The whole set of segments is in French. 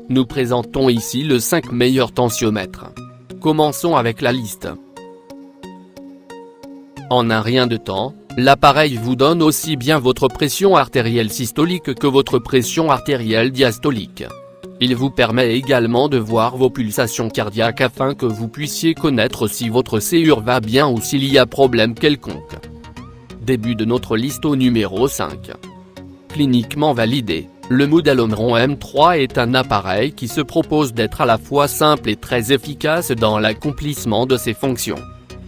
Nous présentons ici le 5 meilleurs tensiomètres. Commençons avec la liste. En un rien de temps, l'appareil vous donne aussi bien votre pression artérielle systolique que votre pression artérielle diastolique. Il vous permet également de voir vos pulsations cardiaques afin que vous puissiez connaître si votre cœur va bien ou s'il y a problème quelconque. Début de notre liste au numéro 5. Cliniquement validé, le modèle Omron M3 est un appareil qui se propose d'être à la fois simple et très efficace dans l'accomplissement de ses fonctions.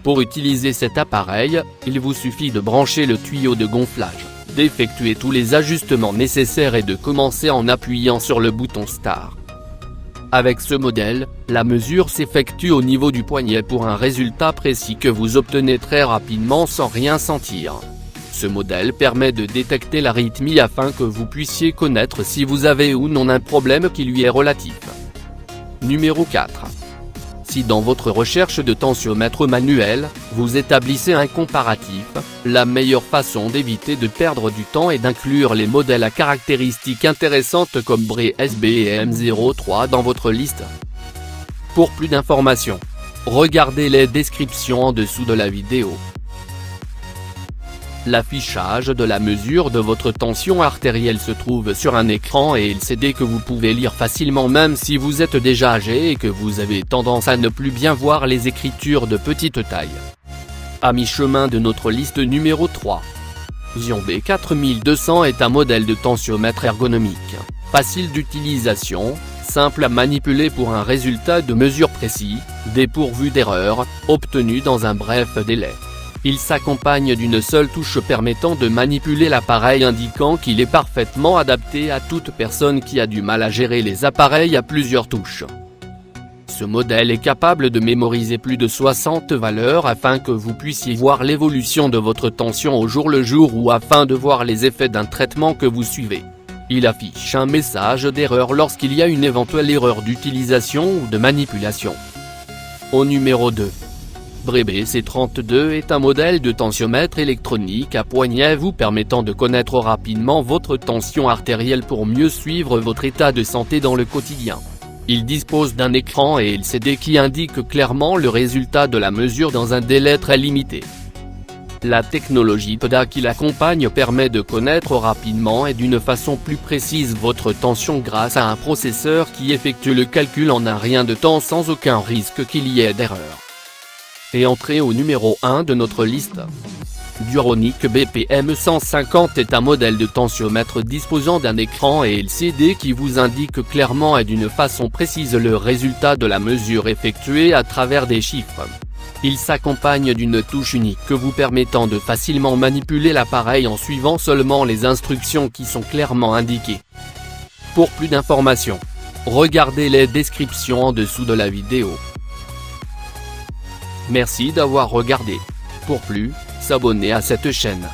Pour utiliser cet appareil, il vous suffit de brancher le tuyau de gonflage, d'effectuer tous les ajustements nécessaires et de commencer en appuyant sur le bouton Start. Avec ce modèle, la mesure s'effectue au niveau du poignet pour un résultat précis que vous obtenez très rapidement sans rien sentir. Ce modèle permet de détecter l'arythmie afin que vous puissiez connaître si vous avez ou non un problème qui lui est relatif. Numéro 4. Si dans votre recherche de tensiomètre manuel, vous établissez un comparatif, la meilleure façon d'éviter de perdre du temps est d'inclure les modèles à caractéristiques intéressantes comme Bree SB et M03 dans votre liste. Pour plus d'informations, regardez les descriptions en dessous de la vidéo. L'affichage de la mesure de votre tension artérielle se trouve sur un écran et LCD que vous pouvez lire facilement même si vous êtes déjà âgé et que vous avez tendance à ne plus bien voir les écritures de petite taille. À mi-chemin de notre liste numéro 3. Xion B4200 est un modèle de tensiomètre ergonomique, facile d'utilisation, simple à manipuler pour un résultat de mesure précis, dépourvu d'erreurs, obtenu dans un bref délai. Il s'accompagne d'une seule touche permettant de manipuler l'appareil indiquant qu'il est parfaitement adapté à toute personne qui a du mal à gérer les appareils à plusieurs touches. Ce modèle est capable de mémoriser plus de 60 valeurs afin que vous puissiez voir l'évolution de votre tension au jour le jour ou afin de voir les effets d'un traitement que vous suivez. Il affiche un message d'erreur lorsqu'il y a une éventuelle erreur d'utilisation ou de manipulation. Au numéro 2. Bree BC32 est un modèle de tensiomètre électronique à poignet vous permettant de connaître rapidement votre tension artérielle pour mieux suivre votre état de santé dans le quotidien. Il dispose d'un écran et LCD qui indique clairement le résultat de la mesure dans un délai très limité. La technologie PDA qui l'accompagne permet de connaître rapidement et d'une façon plus précise votre tension grâce à un processeur qui effectue le calcul en un rien de temps sans aucun risque qu'il y ait d'erreur. Et entrée au numéro 1 de notre liste. Duronic BPM 150 est un modèle de tensiomètre disposant d'un écran et LCD qui vous indique clairement et d'une façon précise le résultat de la mesure effectuée à travers des chiffres. Il s'accompagne d'une touche unique vous permettant de facilement manipuler l'appareil en suivant seulement les instructions qui sont clairement indiquées. Pour plus d'informations, regardez les descriptions en dessous de la vidéo. Merci d'avoir regardé. Pour plus, s'abonner à cette chaîne.